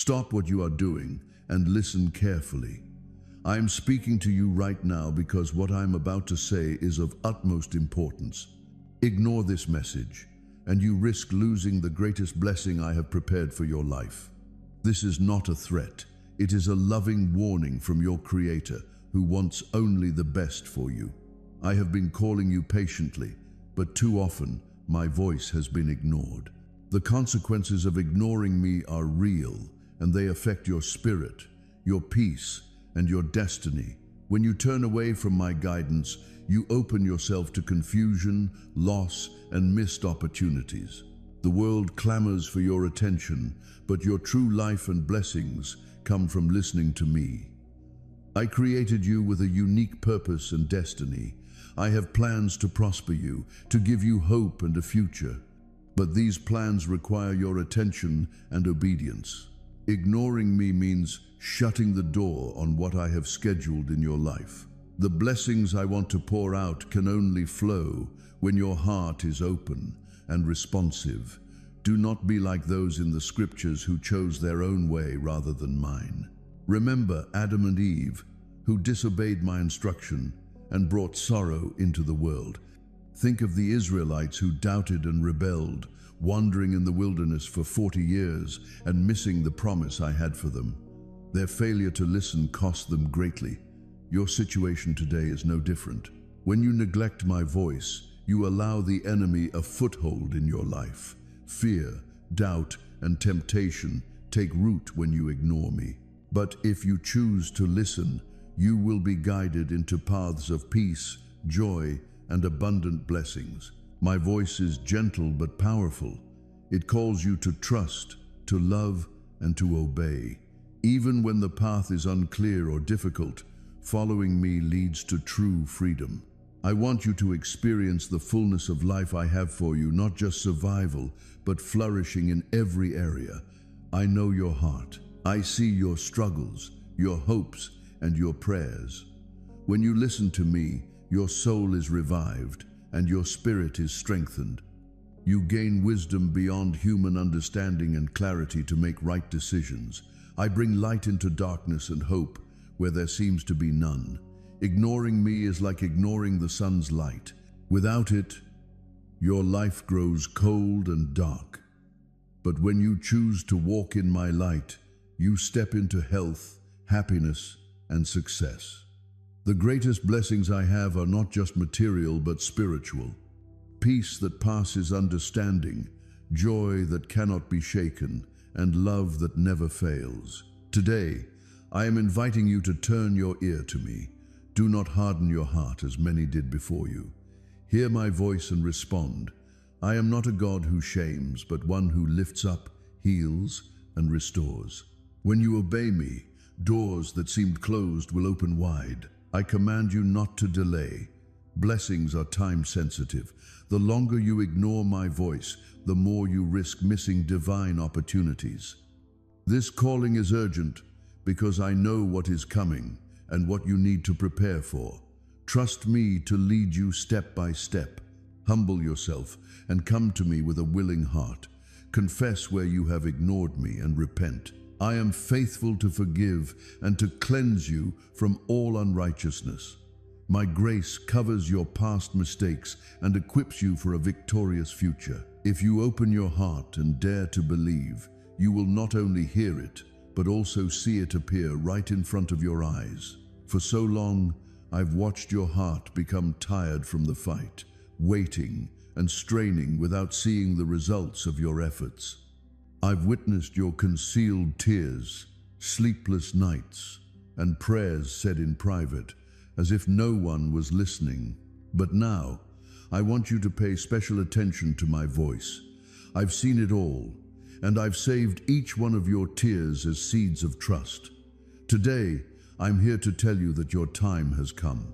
Stop what you are doing and listen carefully. I am speaking to you right now because what I am about to say is of utmost importance. Ignore this message, and you risk losing the greatest blessing I have prepared for your life. This is not a threat. It is a loving warning from your Creator, who wants only the best for you. I have been calling you patiently, but too often my voice has been ignored. The consequences of ignoring me are real, and they affect your spirit, your peace, and your destiny. When you turn away from my guidance, you open yourself to confusion, loss, and missed opportunities. The world clamors for your attention, but your true life and blessings come from listening to me. I created you with a unique purpose and destiny. I have plans to prosper you, to give you hope and a future. But these plans require your attention and obedience. Ignoring me means shutting the door on what I have scheduled in your life. The blessings I want to pour out can only flow when your heart is open and responsive. Do not be like those in the scriptures who chose their own way rather than mine. Remember Adam and Eve, who disobeyed my instruction and brought sorrow into the world. Think of the Israelites who doubted and rebelled, wandering in the wilderness for 40 years and missing the promise I had for them. Their failure to listen cost them greatly. Your situation today is no different. When you neglect my voice, you allow the enemy a foothold in your life. Fear, doubt, and temptation take root when you ignore me. But if you choose to listen, you will be guided into paths of peace, joy, and abundant blessings. My voice is gentle but powerful. It calls you to trust, to love, and to obey. Even when the path is unclear or difficult, following me leads to true freedom. I want you to experience the fullness of life I have for you, not just survival, but flourishing in every area. I know your heart. I see your struggles, your hopes, and your prayers. When you listen to me, your soul is revived and your spirit is strengthened. You gain wisdom beyond human understanding and clarity to make right decisions. I bring light into darkness and hope where there seems to be none. Ignoring me is like ignoring the sun's light. Without it, your life grows cold and dark. But when you choose to walk in my light, you step into health, happiness, and success. The greatest blessings I have are not just material but spiritual. Peace that passes understanding, joy that cannot be shaken, and love that never fails. Today, I am inviting you to turn your ear to me. Do not harden your heart as many did before you. Hear my voice and respond. I am not a God who shames, but one who lifts up, heals, and restores. When you obey me, doors that seemed closed will open wide. I command you not to delay. Blessings are time-sensitive. The longer you ignore my voice, the more you risk missing divine opportunities. This calling is urgent because I know what is coming and what you need to prepare for. Trust me to lead you step by step. Humble yourself and come to me with a willing heart. Confess where you have ignored me and repent. I am faithful to forgive and to cleanse you from all unrighteousness. My grace covers your past mistakes and equips you for a victorious future. If you open your heart and dare to believe, you will not only hear it, but also see it appear right in front of your eyes. For so long, I've watched your heart become tired from the fight, waiting and straining without seeing the results of your efforts. I've witnessed your concealed tears, sleepless nights, and prayers said in private, as if no one was listening. But now, I want you to pay special attention to my voice. I've seen it all, and I've saved each one of your tears as seeds of trust. Today, I'm here to tell you that your time has come,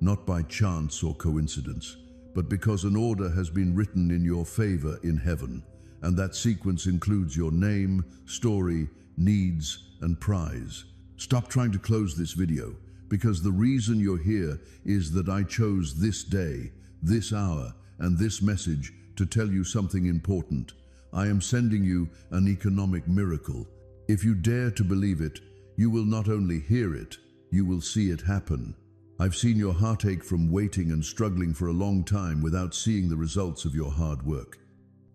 not by chance or coincidence, but because an order has been written in your favor in heaven, and that sequence includes your name, story, needs, and prize. Stop trying to close this video, because the reason you're here is that I chose this day, this hour, and this message to tell you something important. I am sending you an economic miracle. If you dare to believe it, you will not only hear it, you will see it happen. I've seen your heartache from waiting and struggling for a long time without seeing the results of your hard work.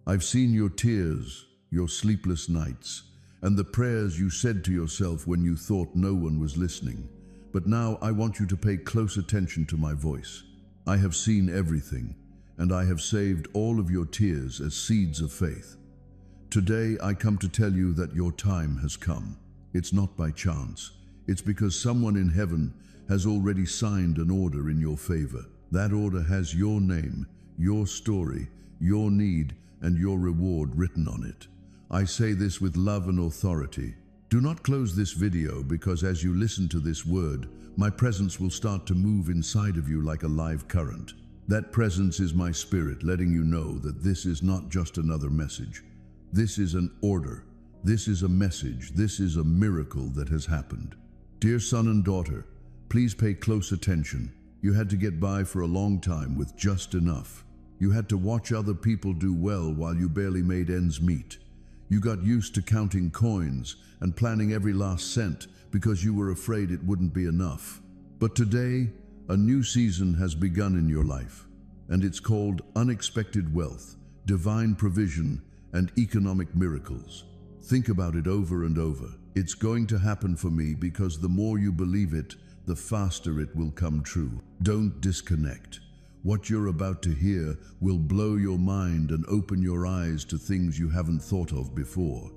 I've seen your tears, your sleepless nights, and the prayers you said to yourself when you thought no one was listening. But now I want you to pay close attention to my voice. I have seen everything, and I have saved all of your tears as seeds of faith. Today I come to tell you that your time has come. It's not by chance. It's because someone in heaven has already signed an order in your favor. That order has your name, your story, your need, and your reward written on it. I say this with love and authority. Do not close this video, because as you listen to this word, my presence will start to move inside of you like a live current. That presence is my spirit letting you know that this is not just another message. This is an order. This is a message. This is a miracle that has happened. Dear son and daughter, please pay close attention. You had to get by for a long time with just enough. You had to watch other people do well while you barely made ends meet. You got used to counting coins and planning every last cent because you were afraid it wouldn't be enough. But today, a new season has begun in your life, and it's called unexpected wealth, divine provision, and economic miracles. Think about it over and over. It's going to happen for me because the more you believe it, the faster it will come true. Don't disconnect. What you're about to hear will blow your mind and open your eyes to things you haven't thought of before.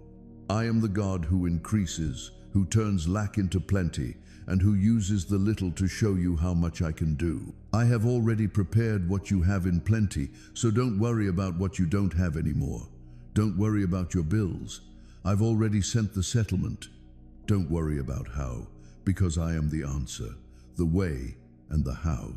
I am the God who increases, who turns lack into plenty, and who uses the little to show you how much I can do. I have already prepared what you have in plenty, so don't worry about what you don't have anymore. Don't worry about your bills. I've already sent the settlement. Don't worry about how, because I am the answer, the way, and the how.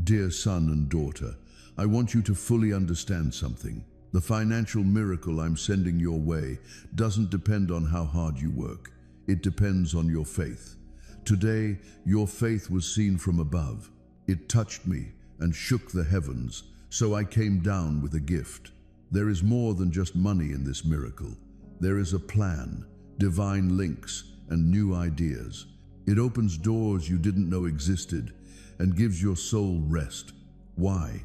Dear son and daughter, I want you to fully understand something. The financial miracle I'm sending your way doesn't depend on how hard you work. It depends on your faith. Today, your faith was seen from above. It touched me and shook the heavens, so I came down with a gift. There is more than just money in this miracle. There is a plan, divine links, and new ideas. It opens doors you didn't know existed and gives your soul rest. Why?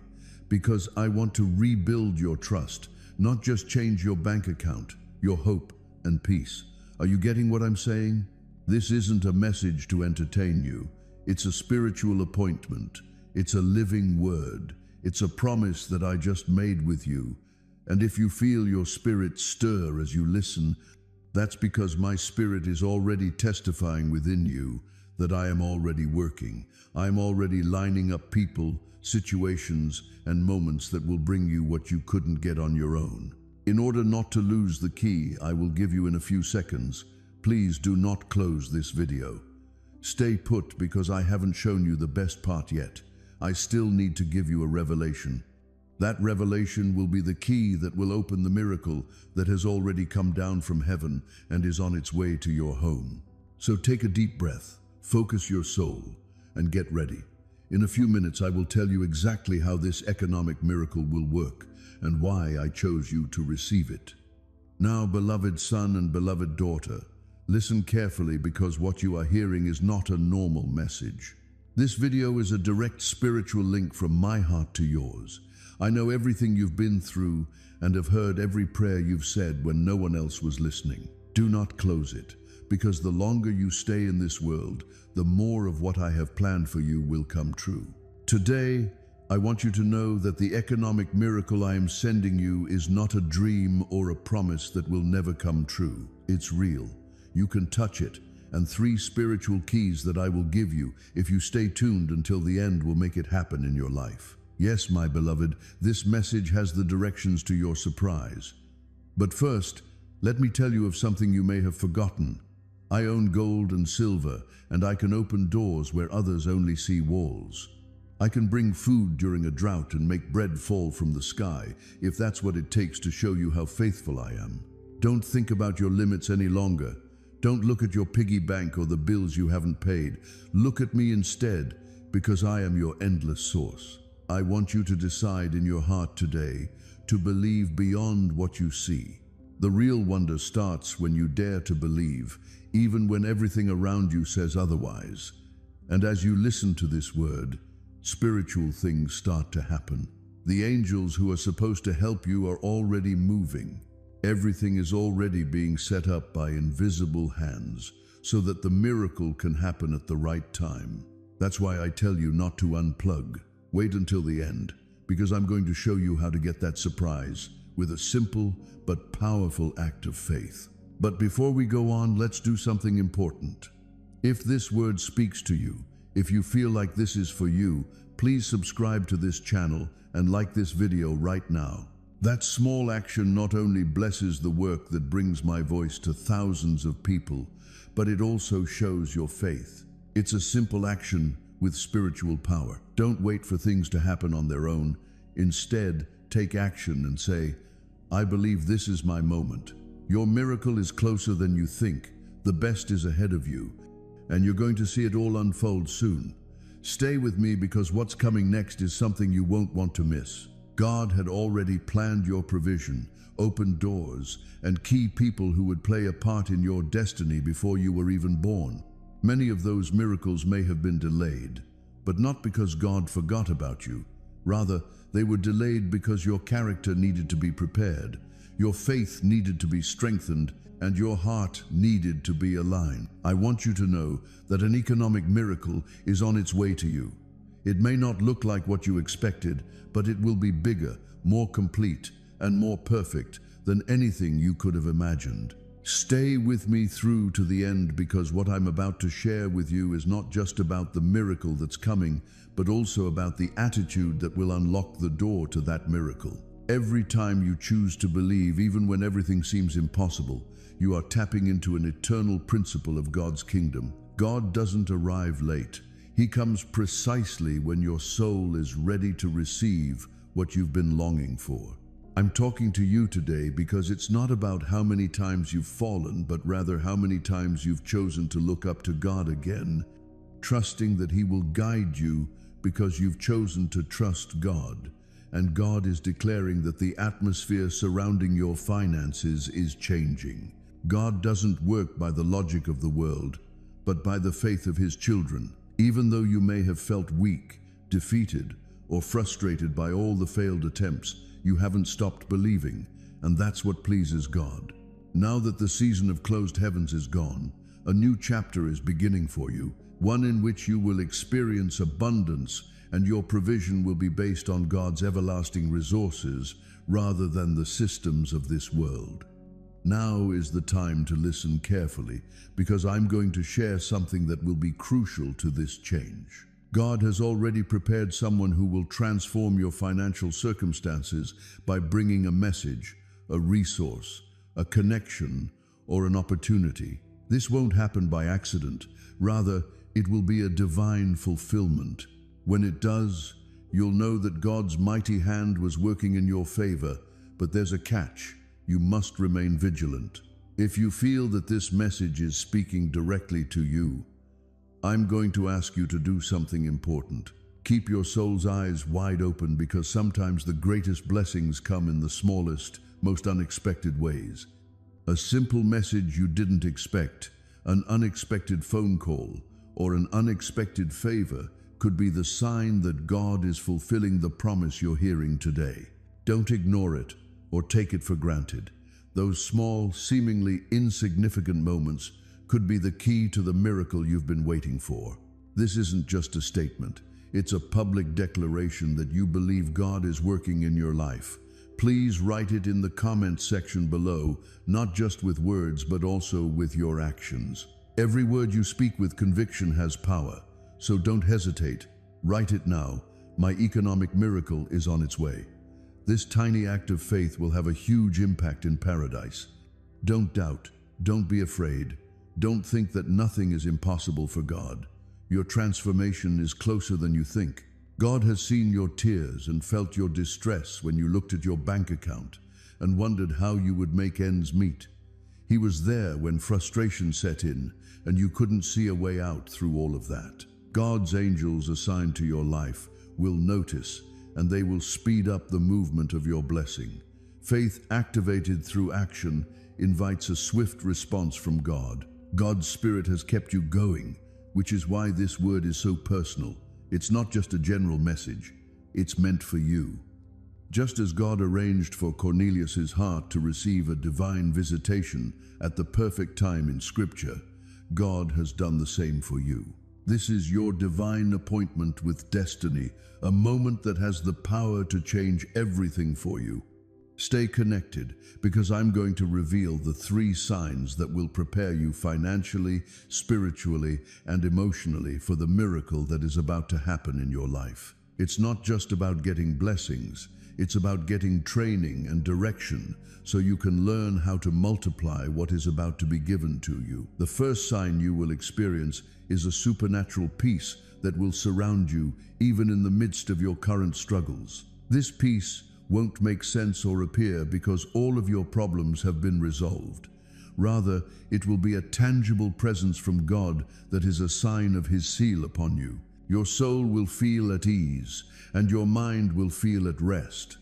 Because I want to rebuild your trust, not just change your bank account, your hope and peace. Are you getting what I'm saying? This isn't a message to entertain you. It's a spiritual appointment. It's a living word. It's a promise that I just made with you. And if you feel your spirit stir as you listen, that's because my spirit is already testifying within you that I am already working. I am already lining up people, situations, and moments that will bring you what you couldn't get on your own. In order not to lose the key I will give you in a few seconds, please do not close this video. Stay put, because I haven't shown you the best part yet. I still need to give you a revelation. That revelation will be the key that will open the miracle that has already come down from heaven and is on its way to your home. So take a deep breath, focus your soul, and get ready. In a few minutes I will tell you exactly how this economic miracle will work and why I chose you to receive it. Now, beloved son and beloved daughter, listen carefully, because what you are hearing is not a normal message. This video is a direct spiritual link from my heart to yours. I know everything you've been through and have heard every prayer you've said when no one else was listening. Do not close it, because the longer you stay in this world, the more of what I have planned for you will come true. Today, I want you to know that the economic miracle I am sending you is not a dream or a promise that will never come true. It's real. You can touch it, and 3 spiritual keys that I will give you if you stay tuned until the end will make it happen in your life. Yes, my beloved, this message has the directions to your surprise. But first, let me tell you of something you may have forgotten. I own gold and silver, and I can open doors where others only see walls. I can bring food during a drought and make bread fall from the sky, if that's what it takes to show you how faithful I am. Don't think about your limits any longer. Don't look at your piggy bank or the bills you haven't paid. Look at me instead, because I am your endless source. I want you to decide in your heart today to believe beyond what you see. The real wonder starts when you dare to believe, even when everything around you says otherwise. And as you listen to this word, spiritual things start to happen. The angels who are supposed to help you are already moving. Everything is already being set up by invisible hands so that the miracle can happen at the right time. That's why I tell you not to unplug. Wait until the end, because I'm going to show you how to get that surprise with a simple but powerful act of faith. But before we go on, let's do something important. If this word speaks to you, if you feel like this is for you, please subscribe to this channel and like this video right now. That small action not only blesses the work that brings my voice to thousands of people, but it also shows your faith. It's a simple action with spiritual power. Don't wait for things to happen on their own. Instead, take action and say, I believe this is my moment. Your miracle is closer than you think. The best is ahead of you, and you're going to see it all unfold soon. Stay with me because what's coming next is something you won't want to miss. God had already planned your provision, opened doors, and key people who would play a part in your destiny before you were even born. Many of those miracles may have been delayed, but not because God forgot about you. Rather, they were delayed because your character needed to be prepared, your faith needed to be strengthened, and your heart needed to be aligned. I want you to know that an economic miracle is on its way to you. It may not look like what you expected, but it will be bigger, more complete, and more perfect than anything you could have imagined. Stay with me through to the end, because what I'm about to share with you is not just about the miracle that's coming, but also about the attitude that will unlock the door to that miracle. Every time you choose to believe, even when everything seems impossible, you are tapping into an eternal principle of God's kingdom. God doesn't arrive late. He comes precisely when your soul is ready to receive what you've been longing for. I'm talking to you today because it's not about how many times you've fallen, but rather how many times you've chosen to look up to God again, trusting that He will guide you because you've chosen to trust God. And God is declaring that the atmosphere surrounding your finances is changing. God doesn't work by the logic of the world, but by the faith of His children. Even though you may have felt weak, defeated, or frustrated by all the failed attempts, you haven't stopped believing, and that's what pleases God. Now that the season of closed heavens is gone, a new chapter is beginning for you, one in which you will experience abundance, and your provision will be based on God's everlasting resources rather than the systems of this world. Now is the time to listen carefully, because I'm going to share something that will be crucial to this change. God has already prepared someone who will transform your financial circumstances by bringing a message, a resource, a connection, or an opportunity. This won't happen by accident. Rather, it will be a divine fulfillment. When it does, you'll know that God's mighty hand was working in your favor, but there's a catch. You must remain vigilant. If you feel that this message is speaking directly to you, I'm going to ask you to do something important. Keep your soul's eyes wide open, because sometimes the greatest blessings come in the smallest, most unexpected ways. A simple message you didn't expect, an unexpected phone call, or an unexpected favor could be the sign that God is fulfilling the promise you're hearing today. Don't ignore it or take it for granted. Those small, seemingly insignificant moments could be the key to the miracle you've been waiting for. This isn't just a statement. It's a public declaration that you believe God is working in your life. Please write it in the comments section below, not just with words, but also with your actions. Every word you speak with conviction has power, so don't hesitate. Write it now. My economic miracle is on its way. This tiny act of faith will have a huge impact in paradise. Don't doubt. Don't be afraid. Don't think that nothing is impossible for God. Your transformation is closer than you think. God has seen your tears and felt your distress when you looked at your bank account and wondered how you would make ends meet. He was there when frustration set in and you couldn't see a way out through all of that. God's angels assigned to your life will notice, and they will speed up the movement of your blessing. Faith activated through action invites a swift response from God. God's Spirit has kept you going, which is why this word is so personal. It's not just a general message, it's meant for you. Just as God arranged for Cornelius's heart to receive a divine visitation at the perfect time in Scripture, God has done the same for you. This is your divine appointment with destiny, a moment that has the power to change everything for you. Stay connected, because I'm going to reveal the 3 signs that will prepare you financially, spiritually, and emotionally for the miracle that is about to happen in your life. It's not just about getting blessings, it's about getting training and direction so you can learn how to multiply what is about to be given to you. The first sign you will experience is a supernatural peace that will surround you even in the midst of your current struggles. This peace won't make sense or appear because all of your problems have been resolved. Rather, it will be a tangible presence from God that is a sign of His seal upon you. Your soul will feel at ease, and your mind will feel at rest.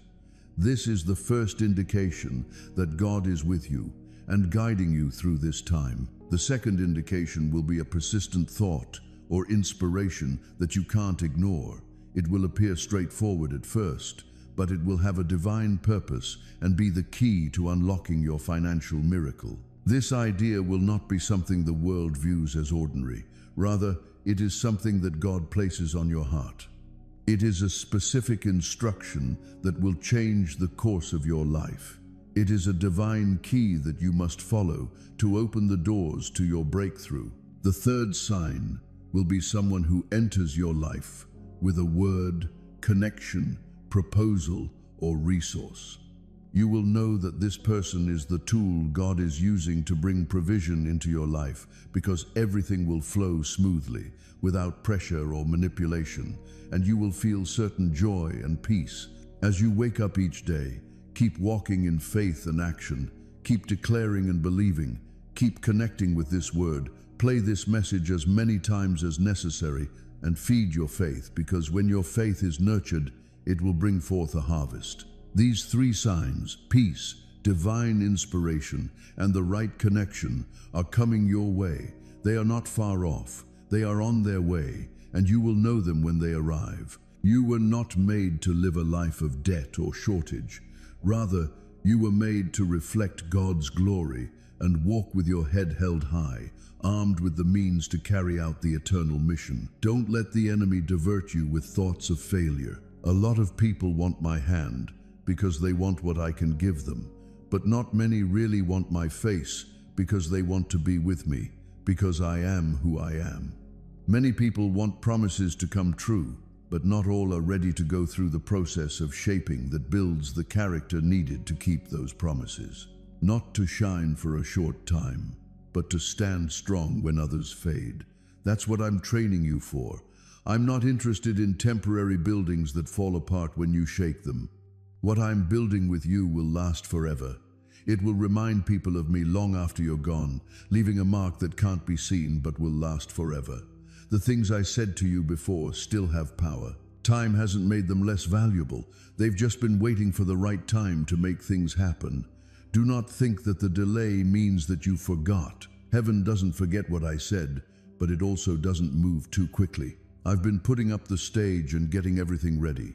This is the first indication that God is with you and guiding you through this time. The second indication will be a persistent thought or inspiration that you can't ignore. It will appear straightforward at first, but it will have a divine purpose and be the key to unlocking your financial miracle. This idea will not be something the world views as ordinary. Rather, it is something that God places on your heart. It is a specific instruction that will change the course of your life. It is a divine key that you must follow to open the doors to your breakthrough. The third sign will be someone who enters your life with a word, connection, proposal, or resource. You will know that this person is the tool God is using to bring provision into your life, because everything will flow smoothly, without pressure or manipulation, and you will feel certain joy and peace. As you wake up each day, keep walking in faith and action, keep declaring and believing, keep connecting with this word, play this message as many times as necessary, and feed your faith, because when your faith is nurtured, it will bring forth a harvest. These 3 signs, peace, divine inspiration, and the right connection, are coming your way. They are not far off. They are on their way, and you will know them when they arrive. You were not made to live a life of debt or shortage. Rather, you were made to reflect God's glory and walk with your head held high, armed with the means to carry out the eternal mission. Don't let the enemy divert you with thoughts of failure. A lot of people want my hand because they want what I can give them, but not many really want my face because they want to be with me, because I am who I am. Many people want promises to come true, but not all are ready to go through the process of shaping that builds the character needed to keep those promises. Not to shine for a short time, but to stand strong when others fade. That's what I'm training you for. I'm not interested in temporary buildings that fall apart when you shake them. What I'm building with you will last forever. It will remind people of me long after you're gone, leaving a mark that can't be seen but will last forever. The things I said to you before still have power. Time hasn't made them less valuable. They've just been waiting for the right time to make things happen. Do not think that the delay means that you forgot. Heaven doesn't forget what I said, but it also doesn't move too quickly. I've been putting up the stage and getting everything ready.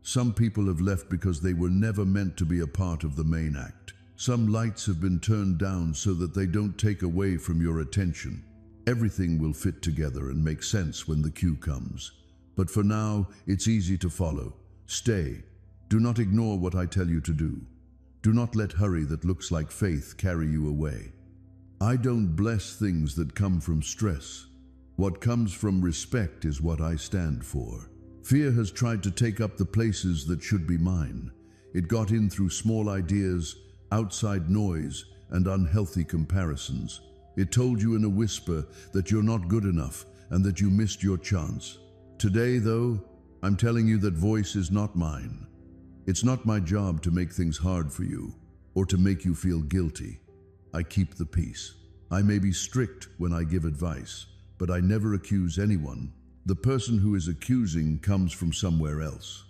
Some people have left because they were never meant to be a part of the main act. Some lights have been turned down so that they don't take away from your attention. Everything will fit together and make sense when the cue comes. But for now, it's easy to follow. Stay. Do not ignore what I tell you to do. Do not let hurry that looks like faith carry you away. I don't bless things that come from stress. What comes from respect is what I stand for. Fear has tried to take up the places that should be mine. It got in through small ideas, outside noise, and unhealthy comparisons. It told you in a whisper that you're not good enough and that you missed your chance. Today, though, I'm telling you that voice is not mine. It's not my job to make things hard for you or to make you feel guilty. I keep the peace. I may be strict when I give advice, but I never accuse anyone. The person who is accusing comes from somewhere else.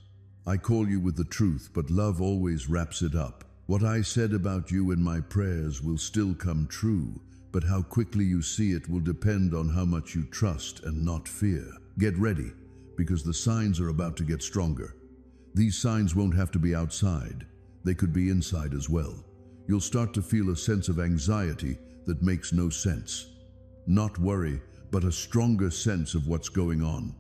I call you with the truth, but love always wraps it up. What I said about you in my prayers will still come true, but how quickly you see it will depend on how much you trust and not fear. Get ready, because the signs are about to get stronger. These signs won't have to be outside. They could be inside as well. You'll start to feel a sense of anxiety that makes no sense. Not worry, but a stronger sense of what's going on.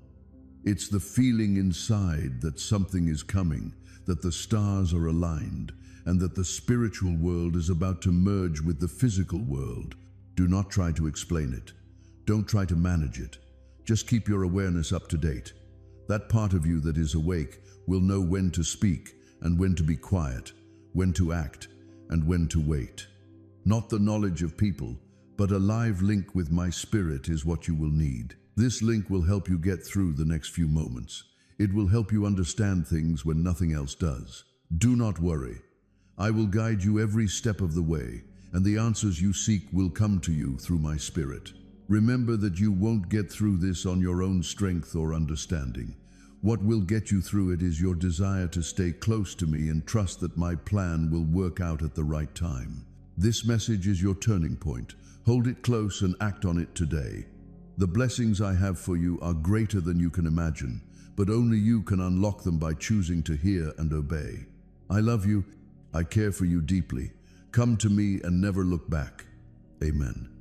It's the feeling inside that something is coming, that the stars are aligned, and that the spiritual world is about to merge with the physical world. Do not try to explain it. Don't try to manage it. Just keep your awareness up to date. That part of you that is awake will know when to speak and when to be quiet, when to act and when to wait. Not the knowledge of people, but a live link with my spirit is what you will need. This link will help you get through the next few moments. It will help you understand things when nothing else does. Do not worry. I will guide you every step of the way, and the answers you seek will come to you through my spirit. Remember that you won't get through this on your own strength or understanding. What will get you through it is your desire to stay close to me and trust that my plan will work out at the right time. This message is your turning point. Hold it close and act on it today. The blessings I have for you are greater than you can imagine, but only you can unlock them by choosing to hear and obey. I love you. I care for you deeply. Come to me and never look back. Amen.